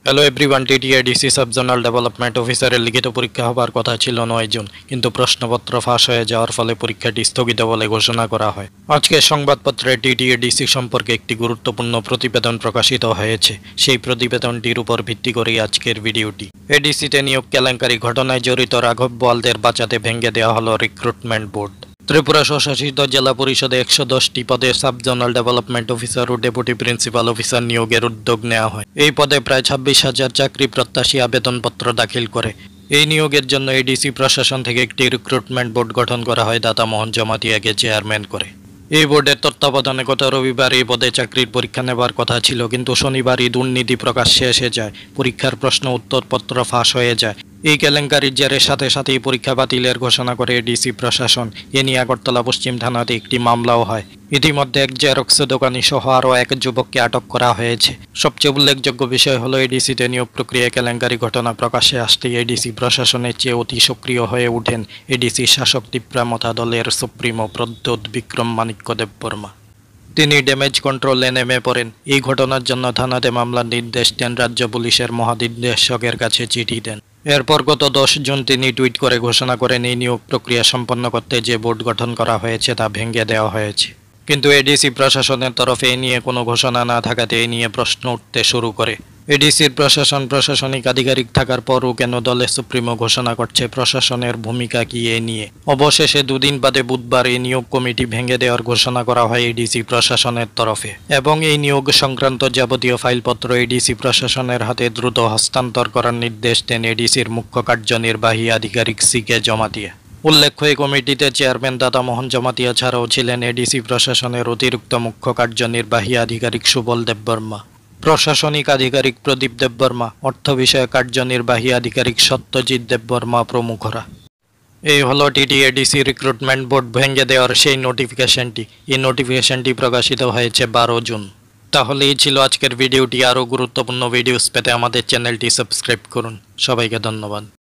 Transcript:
Hello everyone, TTADC sub zonal development অফিসারের লিখিত পরীক্ষা হবার কথা ছিল 9 জুন, কিন্তু প্রশ্নপত্র ফাঁস হয়ে যাওয়ার ফলে পরীক্ষাটি স্থগিত বলে ঘোষণা করা হয়। আজকে সংবাদপত্রে টিটিএডিসি সম্পর্কে একটি গুরুত্বপূর্ণ প্রতিবেদন প্রকাশিত হয়েছে। সেই প্রতিবেদনটির উপর ভিত্তি করেই আজকের ভিডিওটি। এডিসিতে নিয়োগ কেলেঙ্কারি ঘটনায় জড়িত রাঘব বোয়ালদের বাঁচাতে ভেঙে দেওয়া হলো রিক্রুটমেন্ট বোর্ড। ত্রিপুরা স্বশাসিত জেলা পরিষদে 110টি পদে সাব জোনাল ডেভেলপমেন্ট অফিসার ও ডেপুটি প্রিন্সিপাল অফিসার নিয়োগের উদ্যোগ নেওয়া হয়। এই পদে প্রায় 26,000 চাকরি প্রত্যাশী আবেদনপত্র দাখিল করে। এই নিয়োগের জন্য এডিসি প্রশাসন থেকে একটি রিক্রুটমেন্ট বোর্ড গঠন করা হয় দাতা মোহন জমাতিয়াকে চেয়ারম্যান করে। এই বোর্ডের তত্ত্বাবধানে গত রবিবার এই পদে চাকরির পরীক্ষা নেবার কথা ছিল, কিন্তু শনিবারই দুর্নীতি প্রকাশ্যে এসে যায়। পরীক্ষার প্রশ্ন উত্তরপত্র ফাঁস হয়ে যায়। এই কেলেঙ্কারির জেরের সাথে সাথেই পরীক্ষা বাতিলের ঘোষণা করে এডিসি প্রশাসন। এ নিয়ে আগরতলা পশ্চিম থানাতে একটি মামলাও হয়। ইতিমধ্যে এক জেরক্স দোকানি সহ আরও এক যুবককে আটক করা হয়েছে। সবচেয়ে উল্লেখযোগ্য বিষয় হলো এডিসিতে নিয়োগ প্রক্রিয়ায় কেলেঙ্কারি ঘটনা প্রকাশ্যে আসতেই এডিসি প্রশাসনের চেয়ে অতি সক্রিয় হয়ে ওঠেন এডিসি শাসক তীব্রামথা দলের সুপ্রিমো প্রদ্যোৎ বিক্রম মাণিক্য দেববর্মা। তিনি ড্যামেজ কন্ট্রোলে নেমে পড়েন। এই ঘটনার জন্য থানাতে মামলার নির্দেশ দেন, রাজ্য পুলিশের মহানির্দেশকের কাছে চিঠি দেন। এরপর গত 10 জুন তিনি টুইট করে ঘোষণা করেন এই নিয়োগ প্রক্রিয়া সম্পন্ন করতে যে বোর্ড গঠন করা হয়েছে তা ভেঙে দেওয়া হয়েছে। কিন্তু এডিসি প্রশাসনের তরফে এ নিয়ে কোনো ঘোষণা না থাকাতে এ নিয়ে প্রশ্ন উঠতে শুরু করে। এডিসির প্রশাসনিক আধিকারিক থাকার পরও কেন দলের সুপ্রিমো ঘোষণা করছে? প্রশাসনের ভূমিকা কি এ নিয়ে? অবশেষে দুদিন বাদে বুধবার এই নিয়োগ কমিটি ভেঙে দেওয়ার ঘোষণা করা হয় এডিসি প্রশাসনের তরফে, এবং এই নিয়োগ সংক্রান্ত যাবতীয় ফাইলপত্র এডিসি প্রশাসনের হাতে দ্রুত হস্তান্তর করার নির্দেশ দেন এডিসির মুখ্য কার্যনির্বাহী আধিকারিক CK জমাতিয়া। উল্লেখ্য, এই কমিটিতে চেয়ারম্যান দাতা মোহন জমাতিয়া ছাড়াও ছিলেন এডিসি প্রশাসনের অতিরিক্ত মুখ্য কার্যনির্বাহী আধিকারিক সুবল দেববর্মা, প্রশাসনিক আধিকারিক প্রদীপ দেববর্মা, অর্থ বিষয়ক কার্যনির্বাহী আধিকারিক সত্যজিৎ দেববর্মা প্রমুখরা। এই হলো টিটিএডিসি রিক্রুটমেন্ট বোর্ড ভেঙে দেওয়ার সেই নোটিফিকেশনটি। এই নোটিফিকেশনটি প্রকাশিত হয়েছে 12 জুন। তাহলে এই ছিল আজকের ভিডিওটি। আরও গুরুত্বপূর্ণ ভিডিওস পেতে আমাদের চ্যানেলটি সাবস্ক্রাইব করুন। সবাইকে ধন্যবাদ।